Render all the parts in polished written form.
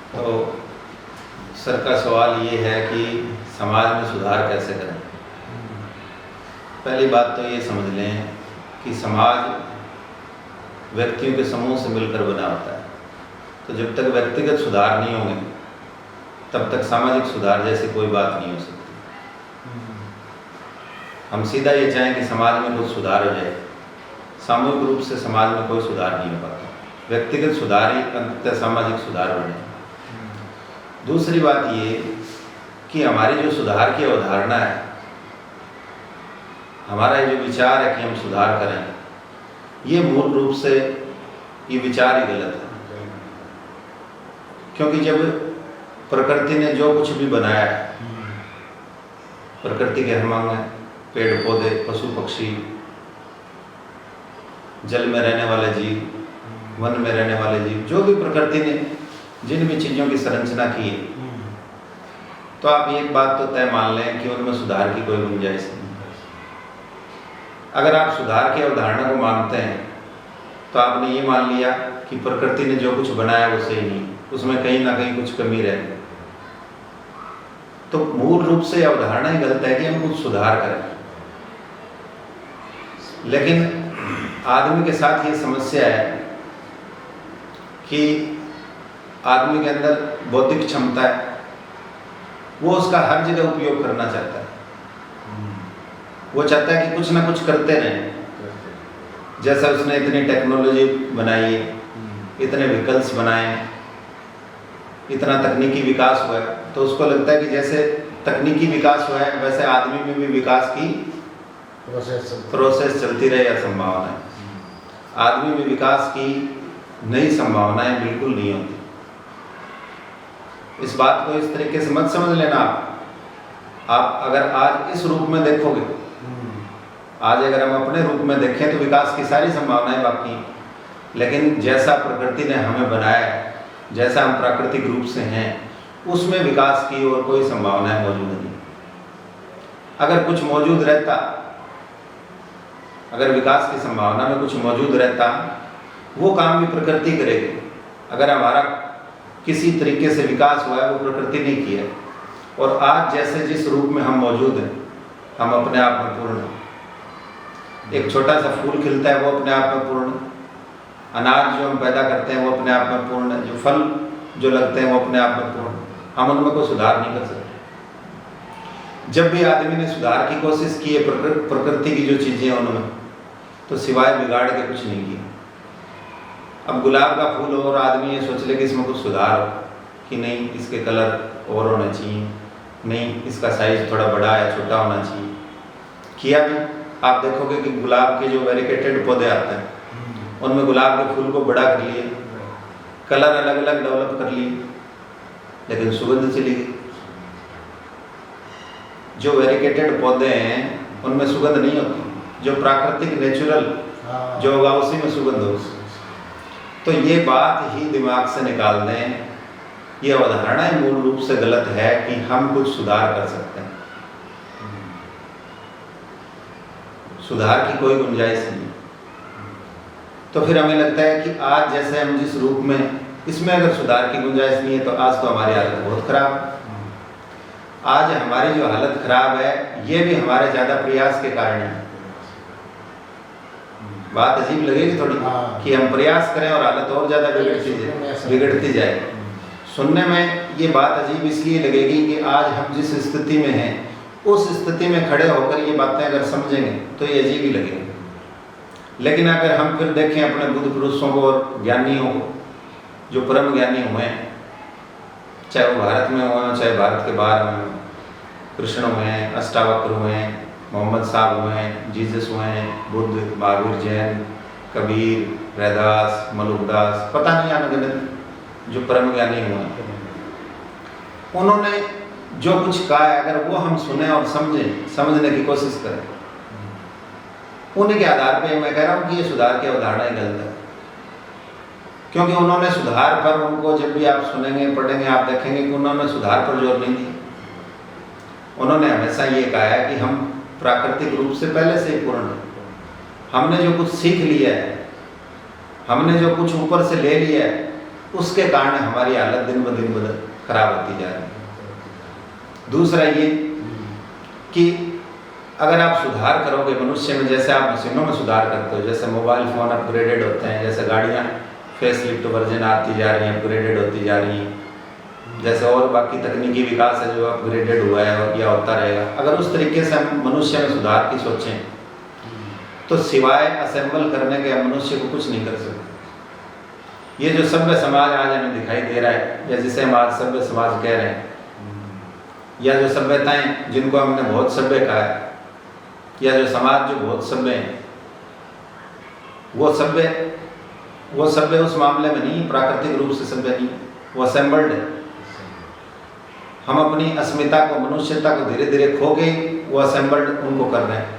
तो सर का सवाल ये है कि समाज में सुधार कैसे करें। पहली बात तो ये समझ लें कि समाज व्यक्तियों के समूह से मिलकर बना होता है। तो जब तक व्यक्तिगत सुधार नहीं होंगे तब तक सामाजिक सुधार जैसी कोई बात नहीं हो सकती। हम सीधा ये चाहें कि समाज में कुछ सुधार हो जाए, सामूहिक रूप से समाज में कोई सुधार नहीं हो पाता। व्यक्तिगत सुधार ही अंततः सामाजिक सुधार बने। दूसरी बात ये कि हमारी जो सुधार की अवधारणा है, हमारा जो विचार है कि हम सुधार करें, ये मूल रूप से ये विचार ही गलत है। क्योंकि जब प्रकृति ने जो कुछ भी बनाया है, प्रकृति के हम अंग, पेड़ पौधे, पशु पक्षी, जल में रहने वाले जीव, वन में रहने वाले जीव, जो भी प्रकृति ने जिन भी चीज़ों की संरचना की है, तो आप एक बात तो तय मान लें कि उनमें सुधार की कोई गुंजाइश नहीं। अगर आप सुधार की अवधारणा को मानते हैं तो आपने ये मान लिया कि प्रकृति ने जो कुछ बनाया वो सही नहीं, उसमें कहीं ना कहीं कुछ कमी रहे। तो मूल रूप से अवधारणा ही गलत है कि हम कुछ सुधार करें। लेकिन आदमी के साथ ये समस्या है कि आदमी के अंदर बौद्धिक क्षमता है, वो उसका हर जगह उपयोग करना चाहता है। वो चाहता है कि कुछ ना कुछ करते रहें। जैसा उसने इतनी टेक्नोलॉजी बनाई है, इतने व्हीकल्स बनाए, इतना तकनीकी विकास हुआ है, तो उसको लगता है कि जैसे तकनीकी विकास हुआ है वैसे आदमी में भी विकास की प्रोसेस चलती रहे या संभावना है। आदमी में विकास की नई संभावनाएं बिल्कुल नहीं होती। इस बात को इस तरीके से मत समझ लेना। आप अगर आज इस रूप में देखोगे, आज अगर हम अपने रूप में देखें तो विकास की सारी संभावनाएं बाकी हैं। लेकिन जैसा प्रकृति ने हमें बनाया है, जैसा हम प्राकृतिक रूप से हैं, उसमें विकास की और कोई संभावनाएं मौजूद नहीं। अगर कुछ मौजूद रहता, अगर विकास की संभावना में कुछ मौजूद रहता, वो काम भी प्रकृति करेगी। अगर हमारा किसी तरीके से विकास हुआ है वो प्रकृति ने किया है। और आज जैसे जिस रूप में हम मौजूद हैं, हम अपने आप में पूर्ण हैं। एक छोटा सा फूल खिलता है वो अपने आप में पूर्ण है। अनाज जो हम पैदा करते हैं वो अपने आप में पूर्ण है। जो फल जो लगते हैं वो अपने आप में पूर्ण है। हम उनमें कोई सुधार नहीं कर सकते। जब भी आदमी ने सुधार की कोशिश की है प्रकृति की जो चीज़ें हैं उनमें, तो सिवाय बिगाड़ के कुछ नहीं किया। अब गुलाब का फूल हो और आदमी ये सोच ले कि इसमें कुछ सुधार हो, कि नहीं इसके कलर और होने चाहिए, नहीं इसका साइज थोड़ा बड़ा या छोटा होना चाहिए, किया भी। आप देखोगे कि गुलाब के जो वेरिकेटेड पौधे आते हैं उनमें गुलाब के फूल को बड़ा कर लिए, कलर अलग अलग डेवलप कर लिए, लेकिन सुगंध चली गई। जो वेरिकेटेड पौधे हैं उनमें सुगंध नहीं होती, जो प्राकृतिक नेचुरल जो होगा उसी में सुगंध होगी। तो ये बात ही दिमाग से निकाल दें। ये अवधारणा मूल रूप से गलत है कि हम कुछ सुधार कर सकते हैं। सुधार की कोई गुंजाइश नहीं। तो फिर हमें लगता है कि आज जैसे हम जिस रूप में, इसमें अगर सुधार की गुंजाइश नहीं है तो आज तो हमारी हालत बहुत खराब है। आज हमारी जो हालत खराब है ये भी हमारे ज़्यादा प्रयास के कारण है। बात अजीब लगेगी थोड़ी कि हम प्रयास करें और हालत और ज़्यादा बिगड़ती जाए। सुनने में ये बात अजीब इसलिए लगेगी कि आज हम जिस स्थिति में हैं उस स्थिति में खड़े होकर ये बातें अगर समझेंगे तो ये अजीब ही लगेगी। लेकिन अगर हम फिर देखें अपने बुद्ध पुरुषों को और ज्ञानियों को, जो परम ज्ञानी हुए हैं, चाहे वो भारत में हुए, चाहे भारत के बाहर में, कृष्ण हुए हैं, अष्टावक्र हुए हैं, मोहम्मद साहब हुए हैं, जीसस हुए हैं, बुद्ध, महावीर, जैन, कबीर, रैदास, मलुकदास, पता नहीं अनगिनत जो परम ज्ञानी हुए हैं, उन्होंने जो कुछ कहा है अगर वो हम सुने और समझने की कोशिश करें, उन्हीं के आधार पे मैं कह रहा हूँ कि ये सुधार की अवधारणा ही गलत है। क्योंकि उन्होंने सुधार पर, उनको जब भी आप सुनेंगे पढ़ेंगे आप देखेंगे कि उन्होंने सुधार पर जोर नहीं दिया। उन्होंने हमेशा ये कहा है कि हम प्राकृतिक रूप से पहले से ही पूर्ण हैं। हमने जो कुछ सीख लिया है, हमने जो कुछ ऊपर से ले लिया है, उसके कारण हमारी हालत दिन ब दिन खराब होती जा रही है। दूसरा ये कि अगर आप सुधार करोगे मनुष्य में, जैसे आप मशीनों में सुधार करते हो, जैसे मोबाइल फ़ोन अपग्रेडेड होते हैं, जैसे गाड़ियाँ फेसलिफ्ट वर्जन आती जा रही हैं, अपग्रेडेड होती जा रही हैं, जैसे और बाकी तकनीकी विकास है जो अपग्रेडेड हुआ है और या होता रहेगा, अगर उस तरीके से हम मनुष्य में सुधार की सोचें तो सिवाय असेंबल करने के मनुष्य को कुछ नहीं कर सकते। ये जो सभ्य समाज आज हमें दिखाई दे रहा है, या जिसे हम आज सभ्य समाज कह रहे हैं, या जो सभ्यताएं जिनको हमने बहुत सभ्य कहा है, या जो समाज जो बहुत सभ्य हैं, वो सभ्य उस मामले में नहीं, प्राकृतिक रूप से सभ्य नहीं, वो असेंबल्ड है। हम अपनी अस्मिता को, मनुष्यता को धीरे धीरे खो के वो असेंबल्ड उनको कर रहे हैं।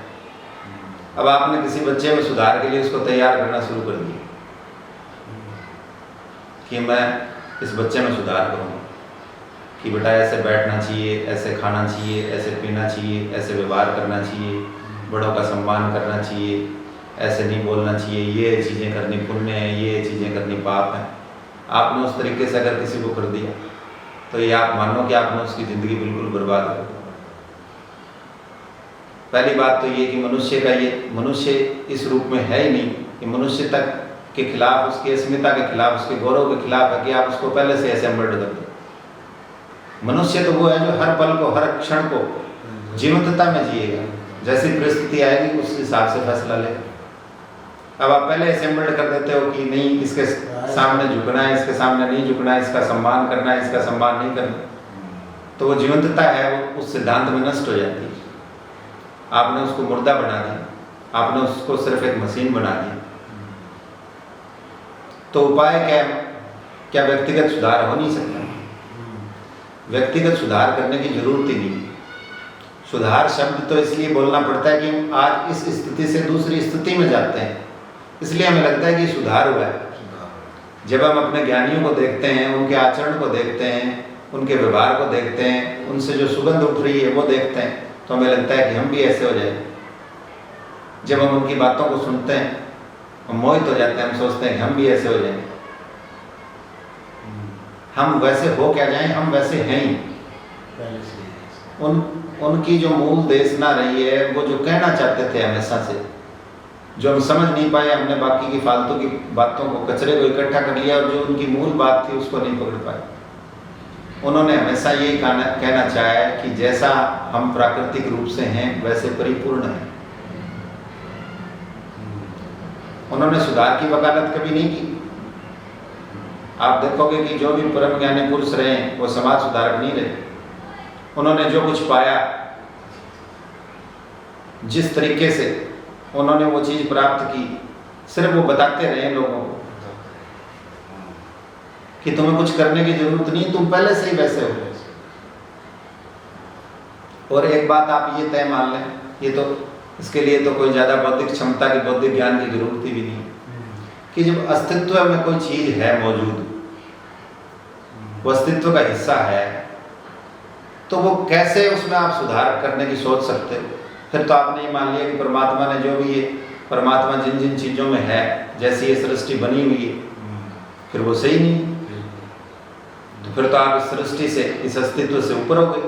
अब आपने किसी बच्चे में सुधार के लिए उसको तैयार करना शुरू कर दिया कि मैं इस बच्चे में सुधार करूँगा, कि बेटा ऐसे बैठना चाहिए, ऐसे खाना चाहिए, ऐसे पीना चाहिए, ऐसे व्यवहार करना चाहिए, बड़ों का सम्मान करना चाहिए, ऐसे नहीं बोलना चाहिए, ये चीज़ें करनी पुण्य है, ये चीज़ें करनी पाप है। आपने उस तरीके से अगर किसी को कर दिया तो ये आप मानो कि आपने उसकी ज़िंदगी बिल्कुल बर्बाद कर दी। पहली बात तो ये कि मनुष्य इस रूप में है ही नहीं, कि मनुष्यता के खिलाफ, उसकी अस्मिता के खिलाफ, उसके गौरव के खिलाफ है कि आप उसको पहले से असेंबल्ड कर दो। मनुष्य तो वो है जो हर पल को, हर क्षण को जीवंतता में जिएगा, जैसी परिस्थिति आएगी उस हिसाब से फैसला लेगा। अब आप पहले असेंबल्ड कर देते हो कि नहीं, इसके सामने झुकना है, इसके सामने नहीं झुकना है, इसका सम्मान करना है, इसका सम्मान नहीं करना, तो वो जीवंतता है वो उस सिद्धांत में नष्ट हो जाती है। आपने उसको मुर्दा बना दिया, आपने उसको सिर्फ एक मशीन बना दी। तो उपाय क्या व्यक्तिगत सुधार हो नहीं सकता? व्यक्तिगत सुधार करने की जरूरत ही नहीं। सुधार शब्द तो इसलिए बोलना पड़ता है कि हम आज इस स्थिति से दूसरी स्थिति में जाते हैं, इसलिए हमें लगता है कि सुधार हुआ है। जब हम अपने ज्ञानियों को देखते हैं, उनके आचरण को देखते हैं, उनके व्यवहार को देखते हैं, उनसे जो सुगंध उठ रही है वो देखते हैं, तो हमें लगता है कि हम भी ऐसे हो जाए। जब हम उनकी बातों को सुनते हैं हम मोहित हो जाते हैं, हम सोचते हैं कि हम भी ऐसे हो जाएं। हम वैसे हो क्या जाएं, हम वैसे हैं ही। उनकी जो मूल देशना रही है, वो जो कहना चाहते थे हमेशा से, जो हम समझ नहीं पाए, हमने बाकी की फालतू की बातों को, कचरे को इकट्ठा कर लिया, और जो उनकी मूल बात थी उसको नहीं पकड़ पाए। उन्होंने हमेशा यही कहना चाहा है कि जैसा हम प्राकृतिक रूप से हैं वैसे परिपूर्ण हैं। उन्होंने सुधार की वकालत कभी नहीं की। आप देखोगे कि जो भी परम ज्ञानी पुरुष रहे हैं वो समाज सुधारक नहीं रहे। उन्होंने जो कुछ पाया, जिस तरीके से उन्होंने वो चीज़ प्राप्त की, सिर्फ वो बताते रहे लोगों को कि तुम्हें कुछ करने की जरूरत नहीं, तुम पहले से ही वैसे हो। और एक बात आप ये तय मान लें, ये तो इसके लिए तो कोई ज़्यादा बौद्धिक क्षमता की, बौद्धिक ज्ञान की जरूरत ही भी नहीं, कि जब अस्तित्व में कोई चीज़ है मौजूद, वो अस्तित्व का हिस्सा है, तो वो कैसे उसमें आप सुधार करने की सोच सकते हो? फिर तो आपने ये मान लिया कि परमात्मा ने जो भी ये, परमात्मा जिन जिन चीज़ों में है, जैसी ये सृष्टि बनी हुई है, फिर वो सही नहीं। तो फिर तो आप इस सृष्टि से, इस अस्तित्व से ऊपर हो गए।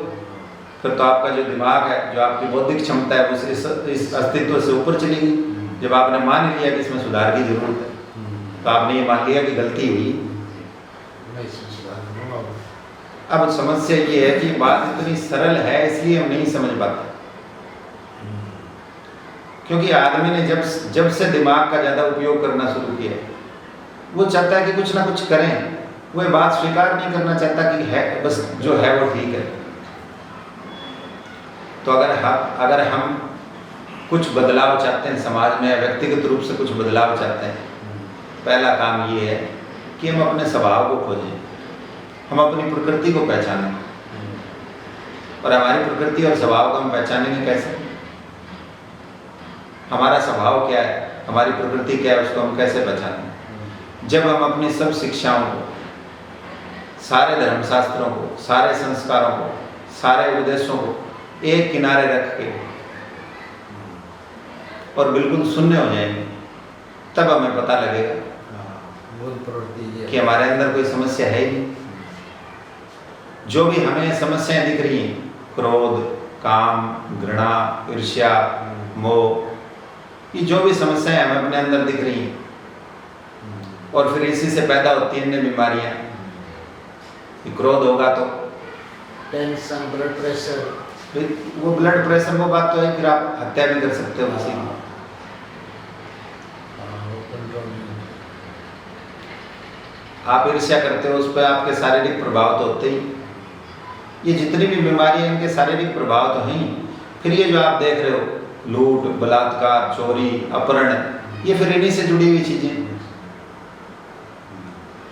फिर तो आपका जो दिमाग है, जो आपकी बौद्धिक क्षमता है, वो इस अस्तित्व से ऊपर चली गई। जब आपने मान लिया कि इसमें सुधार की जरूरत है, तो आपने ये मान लिया कि गलती हुई। अब समस्या ये है कि बात इतनी सरल है, इसलिए हम नहीं समझ पाते, क्योंकि आदमी ने जब से दिमाग का ज़्यादा उपयोग करना शुरू किया, वो चाहता है कि कुछ ना कुछ करें। वो बात स्वीकार नहीं करना चाहता कि है, बस जो है वो ठीक है। तो अगर हम कुछ बदलाव चाहते हैं समाज में, या व्यक्तिगत रूप से कुछ बदलाव चाहते हैं, पहला काम ये है कि हम अपने स्वभाव को खोजें, हम अपनी प्रकृति को पहचानें। और हमारी प्रकृति और स्वभाव को हम पहचानेंगे कैसे? हमारा स्वभाव क्या है, हमारी प्रकृति क्या है, उसको हम कैसे पहचानें? जब हम अपनी सब शिक्षाओं को, सारे धर्मशास्त्रों को, सारे संस्कारों को, सारे उपदेशों को एक किनारे रख के और बिल्कुल शून्य हो जाएंगे, तब हमें पता लगेगा कि हमारे अंदर कोई समस्या है ही नहीं। जो भी हमें समस्याएं दिख रही हैं, क्रोध, काम, घृणा, ईर्ष्या, मोह, ये जो भी समस्याएं हमें अपने अंदर दिख रही हैं, और फिर इसी से पैदा होती हैं अन्य बीमारियां। क्रोध होगा तो टेंशन, ब्लड प्रेशर, वो ब्लड प्रेशर वो बात तो है, फिर आप हत्या भी कर सकते हो किसी की। आप ईर्ष्या करते हो, उस पर आपके शारीरिक प्रभाव तो होते ही। ये जितनी भी बीमारियां इनके शारीरिक प्रभाव तो हैं ही। फिर ये जो आप देख रहे हो, लूट, बलात्कार, चोरी, अपहरण, ये फिर इन्हीं से जुड़ी हुई चीजें।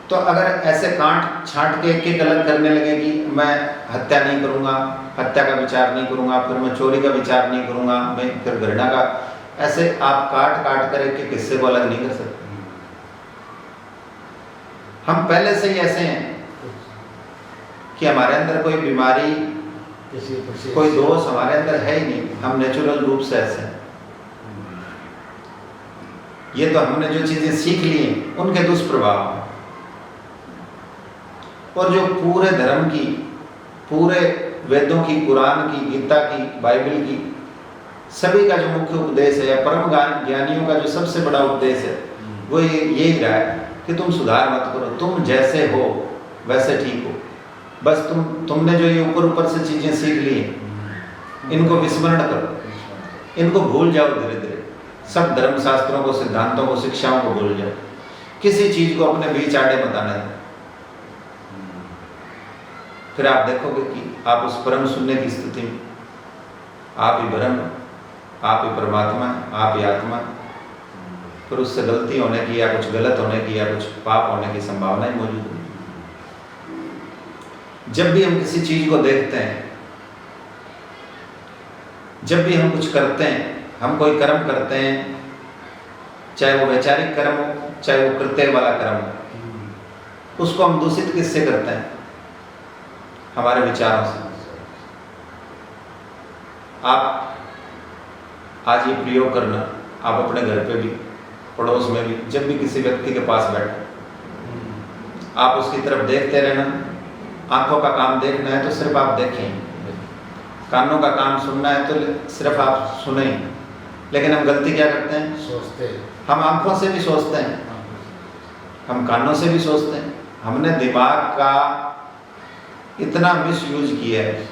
तो अगर ऐसे कांट छांट के एक अलग करने लगे कि मैं हत्या नहीं करूंगा, हत्या का विचार नहीं करूंगा, फिर मैं चोरी का विचार नहीं करूंगा, मैं फिर घृणा का, ऐसे आप काट काट कर एक किस्से को अलग नहीं कर सकते। हम पहले से ही ऐसे हैं कि हमारे अंदर कोई बीमारी, कोई दोष हमारे अंदर है ही नहीं। हम नेचुरल रूप से ऐसे हैं। ये तो हमने जो चीजें सीख ली हैं उनके दुष्प्रभाव हैं। और जो पूरे धर्म की, पूरे वेदों की, कुरान की, गीता की, बाइबल की, सभी का जो मुख्य उपदेश है, या परम ज्ञानियों का जो सबसे बड़ा उपदेश है, वो यही रहा है कि तुम सुधार मत करो, तुम जैसे हो वैसे ठीक हो। बस तुमने जो ये ऊपर से चीजें सीख ली हैं, इनको विस्मरण करो, इनको भूल जाओ धीरे धीरे। सब धर्मशास्त्रों को, सिद्धांतों को, शिक्षाओं को भूल जाओ। किसी चीज को अपने बीच आड़े मत आने दो। फिर आप देखोगे कि आप उस परम शून्य की स्थिति में, आप ही ब्रह्म, आप ही परमात्मा, आप ही आत्मा, फिर उससे गलती होने की, या कुछ गलत होने की, या कुछ पाप होने की संभावना ही मौजूद नहीं। जब भी हम किसी चीज को देखते हैं, जब भी हम कुछ करते हैं, हम कोई कर्म करते हैं, चाहे वो वैचारिक कर्म हो, चाहे वो कृत्य वाला कर्म हो, उसको हम दूषित किससे करते हैं? हमारे विचारों से। आप आज ये प्रयोग करना, आप अपने घर पे भी, पड़ोस में भी, जब भी किसी व्यक्ति के पास बैठे, आप उसकी तरफ देखते रहना। आंखों का काम देखना है तो सिर्फ आप देखें, कानों का काम सुनना है तो सिर्फ आप सुनें। लेकिन हम गलती क्या करते हैं? सोचते हैं। हम आंखों से भी सोचते हैं, हम कानों से भी सोचते हैं। हमने दिमाग का इतना मिसयूज किया है,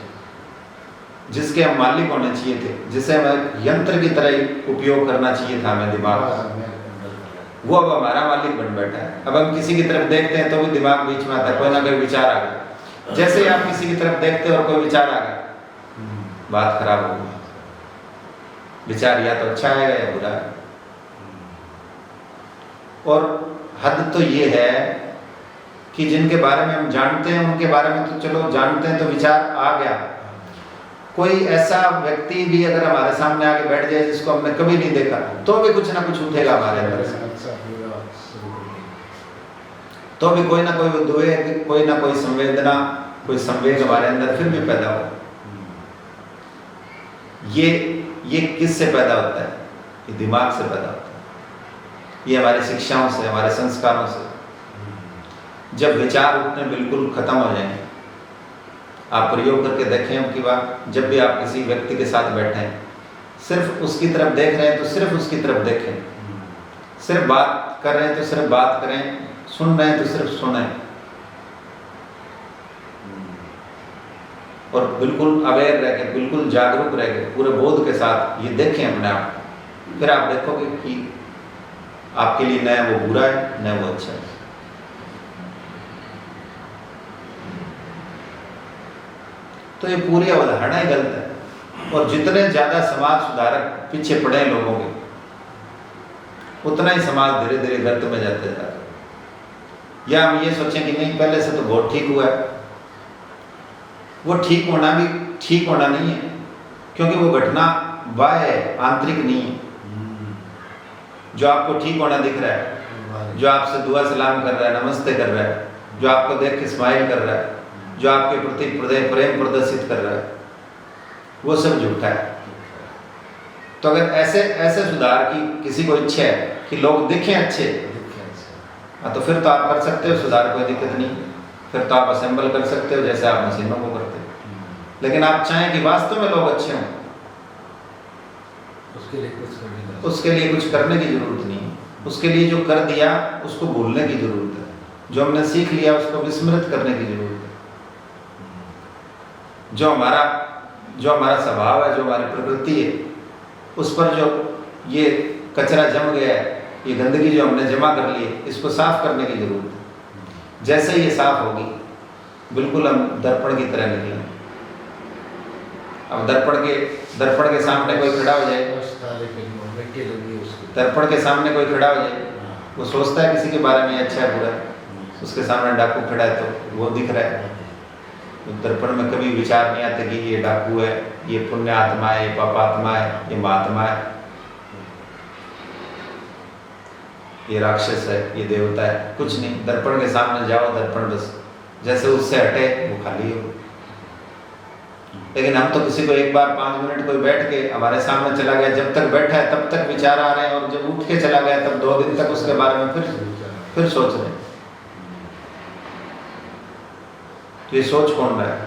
जिसके हम मालिक होने चाहिए थे, जिसे हमें यंत्र की तरह ही उपयोग करना चाहिए था हमें दिमाग, वो अब हमारा मालिक बन बैठा है। अब हम किसी की तरफ देखते हैं तो भी दिमाग बीच में आता है, कोई ना कोई विचार आ गया। जैसे ही आप किसी की तरफ देखते हो और कोई विचार आ गया, बात खराब हो गई। विचार या तो अच्छा आएगा या बुरा है। और हद तो ये है कि जिनके बारे में हम जानते हैं उनके बारे में तो चलो जानते हैं, तो विचार आ गया। कोई ऐसा व्यक्ति भी अगर हमारे सामने आके बैठ जाए जिसको हमने कभी नहीं देखा, तो भी कुछ ना कुछ उठेगा हमारे अंदर से, तो भी कोई ना कोई द्वेग, कोई ना कोई संवेदना, कोई संवेग हमारे अंदर फिर भी पैदा हो। ये किससे पैदा होता है? ये दिमाग से पैदा होता है। ये हमारी शिक्षाओं से, हमारे संस्कारों से। जब विचार उठने बिल्कुल खत्म हो जाएंगे, आप प्रयोग करके देखें अब की बार, जब भी आप किसी व्यक्ति के साथ बैठे हैं, सिर्फ उसकी तरफ देख रहे हैं तो सिर्फ उसकी तरफ देखें, सिर्फ बात कर रहे हैं तो सिर्फ बात करें, सुन रहे हैं तो सिर्फ सुने, और बिल्कुल अवेयर रह के, बिल्कुल जागरूक रह के, पूरे बोध के साथ ये देखें अपने आप को। फिर आप देखोगे कि आपके लिए न वो बुरा है न वो अच्छा है। तो ये पूरी अवधारणा ही गलत है। और जितने ज्यादा समाज सुधारक पीछे पड़े हैं लोगों के, उतना ही समाज धीरे धीरे गर्त में जाते जा रहा है। या हम ये सोचें कि नहीं, पहले से तो बहुत ठीक हुआ है, वो ठीक होना भी ठीक होना नहीं है, क्योंकि वो घटना बाह्य है, आंतरिक नहीं है। जो आपको ठीक होना दिख रहा है, जो आपसे दुआ सलाम कर रहा है, नमस्ते कर रहा है, जो आपको देख के स्माइल कर रहा है, जो आपके प्रति प्रेम प्रदर्शित कर रहा है, वो सब झूठा है। तो अगर ऐसे सुधार की किसी को इच्छा है कि लोग दिखें अच्छे, हाँ, तो फिर तो आप कर सकते हो सुधार, कोई दिक्कत नहीं। फिर तो आप असेंबल कर सकते हो जैसे आप मशीनों को करते हो। लेकिन आप चाहें कि वास्तव में लोग अच्छे हों, उसके लिए कुछ करने की जरूरत नहीं है। उसके लिए जो कर दिया उसको भूलने की जरूरत है, जो हमने सीख लिया उसको विस्मृत करने की जरूरत है। जो हमारा स्वभाव है, जो हमारी प्रकृति है, उस पर जो ये कचरा जम गया है, ये गंदगी जो हमने जमा कर ली है, इसको साफ करने की जरूरत है। जैसे ही ये साफ होगी बिल्कुल हम दर्पण की तरह निकलें। अब दर्पण के सामने कोई खड़ा हो जाए, दर्पण के सामने कोई खड़ा हो जाए, वो सोचता है किसी के बारे में अच्छा है बुरा है। उसके सामने डाकू खड़ा है तो वो दिख रहा है, तो दर्पण में कभी विचार नहीं आते कि ये डाकू है, ये पुण्य आत्मा है, ये पाप आत्मा है, ये महात्मा है, ये राक्षस है, ये देवता है, कुछ नहीं। दर्पण के सामने जाओ, दर्पण बस जैसे उससे हटे वो खाली हो। लेकिन हम तो किसी को एक बार 5 मिनट कोई बैठ के हमारे सामने चला गया, जब तक बैठा है तब तक विचार आ रहे हैं, और जब उठ के चला गया तब 2 दिन तक उसके बारे में फिर सोच रहे हैं। तो ये सोच कौन रहा है?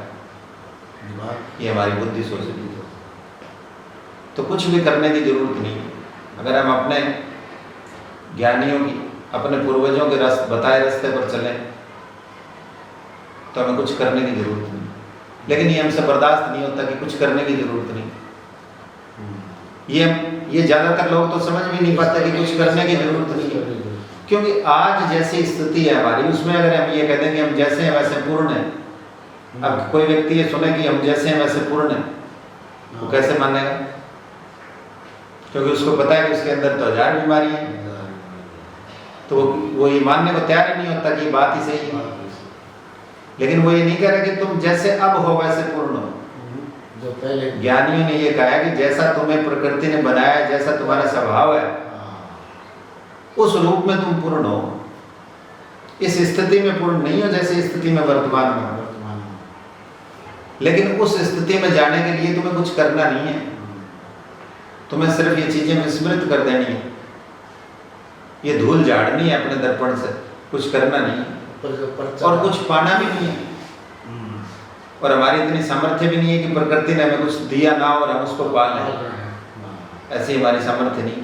ये हमारी बुद्धि सोच रही है। तो कुछ भी करने की जरूरत नहीं है। अगर हम अपने ज्ञानियों की, अपने पूर्वजों के बताए रास्ते पर चलें तो हमें कुछ करने की जरूरत नहीं। लेकिन ये हमसे बर्दाश्त नहीं होता कि कुछ करने की जरूरत नहीं। ये ज़्यादातर लोग तो समझ भी नहीं पाते कि कुछ करने की जरूरत नहीं है, क्योंकि आज जैसी स्थिति है हमारी, उसमें अगर हम ये कहते हैं कि हम जैसे हैं वैसे पूर्ण हैं, अब कोई व्यक्ति ये सुने कि हम जैसे हैं वैसे पूर्ण हैं, वो कैसे मानेगा? क्योंकि उसको पता है कि उसके अंदर तो 1000 बीमारी है, तो वो ये मानने को तैयार ही नहीं होता कि ये बात ही सही है। लेकिन वो ये नहीं कह रहे कि तुम जैसे अब हो वैसे पूर्ण हो। जो पहले ज्ञानियों ने ये कहा है कि जैसा तुम्हें प्रकृति ने बनाया, जैसा तुम्हारा स्वभाव है, उस रूप में तुम पूर्ण हो। इस स्थिति में पूर्ण नहीं हो जैसे स्थिति में वर्तमान में हो। लेकिन उस स्थिति में जाने के लिए तुम्हें कुछ करना नहीं है, तुम्हें सिर्फ ये चीजें विस्मृत कर देनी है, ये धूल झाड़नी है अपने दर्पण से, कुछ करना नहीं है और कुछ पाना भी नहीं है। और हमारी इतनी सामर्थ्य भी नहीं है कि प्रकृति ने हमें कुछ दिया ना और हम उसको पा लें, ऐसी हमारी सामर्थ्य नहीं है।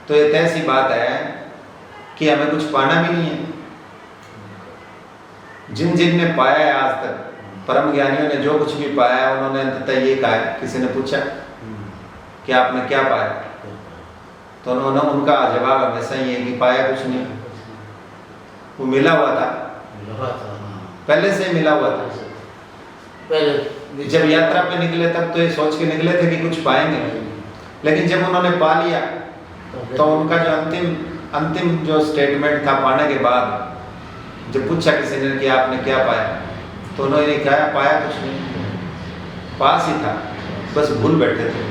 तो ये तय सी बात है कि हमें कुछ पाना भी नहीं है। जिन ने पाया है आज तक, परम ज्ञानियों ने जो कुछ भी पाया है, उन्होंने अंततः ये कहा है, किसी ने पूछा कि आपने क्या पाया, तो उन्होंने उनका जवाब हमेशा ये है कि पाया कुछ नहीं, वो मिला हुआ था, पहले से मिला हुआ था। पहले जब यात्रा पे निकले तब तो ये सोच के निकले थे कि कुछ पाएंगे, लेकिन जब उन्होंने पा लिया तो उनका जो अंतिम जो स्टेटमेंट था पाने के बाद, जब पूछा किसी ने कि आपने क्या पाया, तो उन्होंने कहा पाया कुछ नहीं, पास ही था, बस भूल बैठे थे।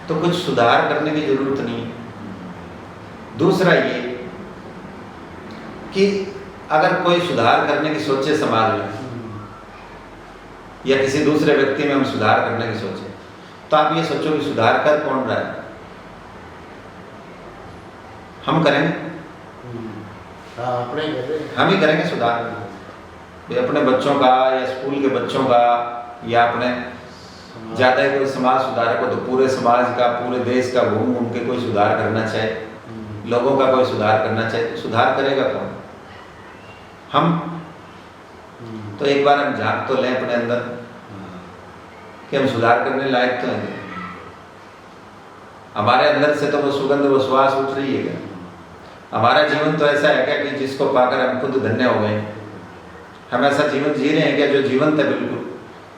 तो कुछ सुधार करने की जरूरत नहीं। दूसरा ये कि अगर कोई सुधार करने की सोचे समाज में, या किसी दूसरे व्यक्ति में हम सुधार करने की सोचे, तो आप ये सोचो कि सुधार कर कौन रहा है? हम करेंगे, हम ही करेंगे सुधार। अपने बच्चों का या स्कूल के बच्चों का, या अपने ज़्यादा कोई समाज सुधारक हो तो पूरे समाज का, पूरे देश का घूम घूम के कोई सुधार करना चाहे, लोगों का कोई सुधार करना चाहे, तो सुधार करेगा कौन? हम। तो एक बार हम झांक तो लें अपने अंदर कि हम सुधार करने लायक तो हैं। हमारे अंदर से तो वो सुगंध, वो श्वास उठ रही है क्या? हमारा जीवन तो ऐसा है क्या कि जिसको पाकर हम खुद धन्य हो गए? हम ऐसा जीवन जी रहे हैं क्या जो जीवंत है बिल्कुल,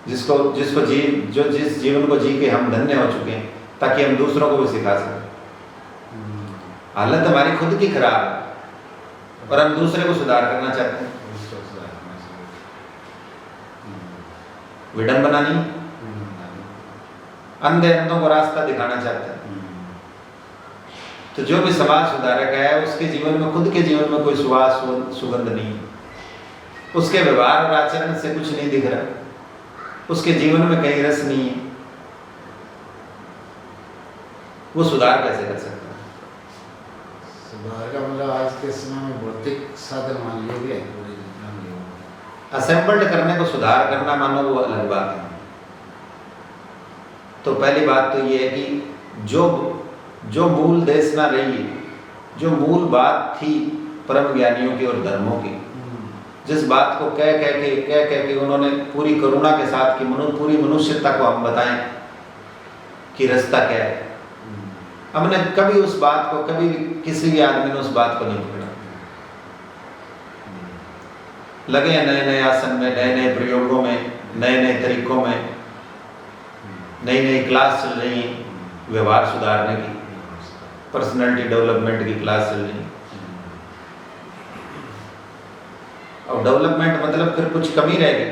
जिस जीवन को जी के हम धन्य हो चुके हैं, ताकि हम दूसरों को भी सिखा सकें? हालत हमारी खुद की खराब है और हम दूसरे को सुधार करना चाहते हैं। विडंबना नहीं, अंधे अंधों को रास्ता दिखाना चाहते हैं। तो जो भी समाज सुधारक है, उसके जीवन में, खुद के जीवन में कोई सुवास सुगंध नहीं है, उसके व्यवहार और आचरण से कुछ नहीं दिख रहा, उसके जीवन में कहीं रस नहीं है, वो सुधार कैसे कर सकता है? सुधार का मतलब आज के समय में भौतिक साधन मान लिए भी है पूरे जितना भी हो। असेंबल्ड करने को सुधार करना मानो वो अलग बात है। तो पहली बात तो ये है कि जो मूल देशना रही, जो मूल बात थी परम ज्ञानियों की और धर्मों की, जिस बात को कह के उन्होंने पूरी करुणा के साथ की पूरी मनुष्यता को हम बताएं कि रास्ता क्या है, हमने कभी उस बात को, कभी किसी भी आदमी ने उस बात को नहीं पकड़ा। लगे हैं नए नए आसन में, नए नए प्रयोगों में, नए नए तरीकों में, नई नई क्लास चल रही, व्यवहार सुधारने की, पर्सनालिटी डेवलपमेंट की क्लास चल रही। और डेवलपमेंट मतलब फिर कुछ कमी रहेगी,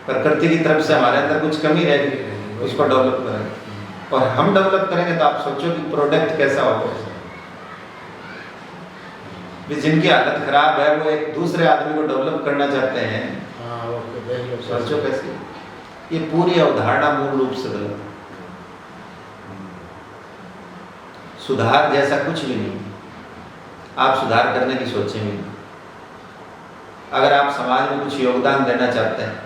प्रकृति की तरफ से हमारे अंदर कुछ कमी रहेगी, उसको डेवलप करेंगे। और हम डेवलप करेंगे तो आप सोचो कि प्रोडक्ट कैसा होगा। जिनकी हालत खराब है वो एक दूसरे आदमी को डेवलप करना चाहते हैं, सोचो कैसे। ये पूरी अवधारणा मूल रूप से गलत है। सुधार जैसा कुछ भी नहीं, आप सुधार करने की सोचेंगे। अगर आप समाज में कुछ योगदान देना चाहते हैं,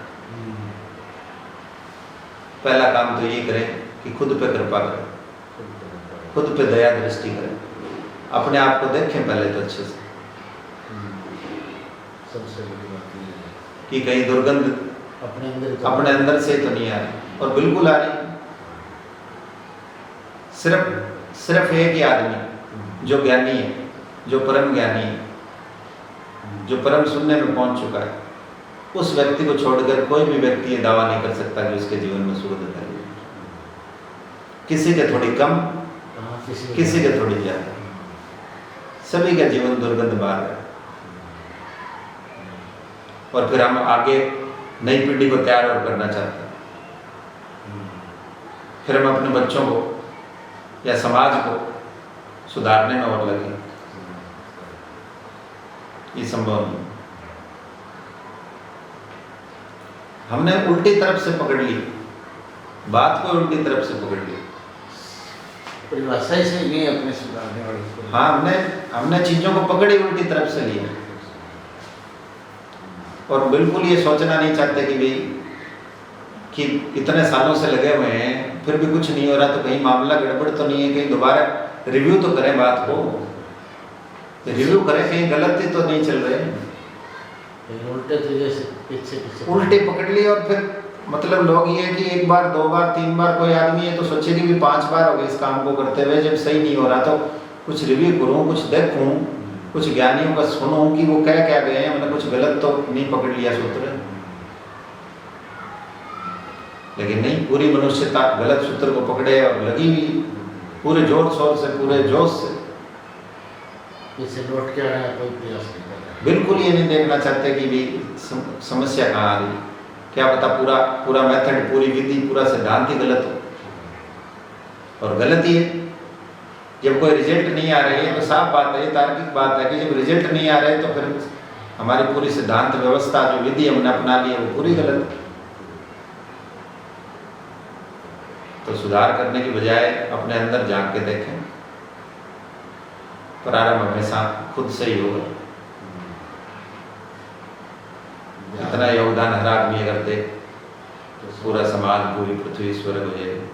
पहला काम तो ये करें कि खुद पे कृपा करें, खुद पे दया दृष्टि करें, अपने आप को देखें पहले तो अच्छे से, सबसे बड़ी बात ये है कि कहीं दुर्गंध अपने अंदर से तो नहीं आ रही। और बिल्कुल आ रही। सिर्फ एक ही आदमी जो ज्ञानी है, जो परम ज्ञानी है, जो परम शून्य में पहुंच चुका है, उस व्यक्ति को छोड़कर कोई भी व्यक्ति ये दावा नहीं कर सकता कि उसके जीवन में शुद्धता है। किसी के थोड़ी कम, किसी के थोड़ी ज्यादा, सभी का जीवन दुर्गंध मार है। और फिर हम आगे नई पीढ़ी को तैयार और करना चाहते हैं। फिर हम अपने बच्चों को या समाज को सुधारने में और लगे, ये संभव नहीं। हमने उल्टी तरफ से पकड़ ली बात को, उल्टी तरफ से पकड़ ली। परिभाषा ही सही नहीं अपने सुधारने वाली। हाँ, हमने चीजों को पकड़ी उल्टी तरफ से लिया। और बिल्कुल ये सोचना नहीं चाहते कि भाई कि इतने सालों से लगे हुए हैं फिर भी कुछ नहीं हो रहा, तो कहीं मामला गड़बड़ तो नहीं है, कहीं दोबारा रिव्यू तो करें बात को, रिव्यू करें कहीं गलती तो नहीं चल रहे। उल्टे तरीके से पीछे उल्टे पकड़ लिए। और फिर मतलब लोग ये कि एक बार, दो बार, तीन बार कोई आदमी है तो सोचे कि भी 5 बार हो गए इस काम को करते हुए, जब सही नहीं हो रहा तो कुछ रिव्यू करूँ, कुछ देखूँ, कुछ ज्ञानियों का सुनूं कि वो क्या गए हैं, मतलब कुछ गलत तो नहीं पकड़ लिया सूत्र। लेकिन नहीं, पूरी मनुष्यता गलत सूत्र को पकड़े और लगी हुई पूरे जोर शोर से, पूरे जोश से। इसे लौट के आने का कोई प्रयास नहीं कर रहा। बिल्कुल ये नहीं देखना चाहते कि भी समस्या कहाँ आ रही, क्या पता पूरा मेथड, पूरी विधि, पूरा सिद्धांत ही गलत हो। और गलत ही है। जब कोई रिजल्ट नहीं आ रही है तो साफ बात है, तार्किक बात है कि जब रिजल्ट नहीं आ रहे तो फिर हमारी पूरी सिद्धांत व्यवस्था, जो विधि हमने अपना ली है, वो पूरी गलत है। तो सुधार करने की बजाय अपने अंदर झांक के देखें। प्रारंभ हमेशा खुद से ही होगा। इतना योगदान हर आदमी अगर दे, पूरा समाज, पूरी पृथ्वी स्वर्ग हो जाएगी।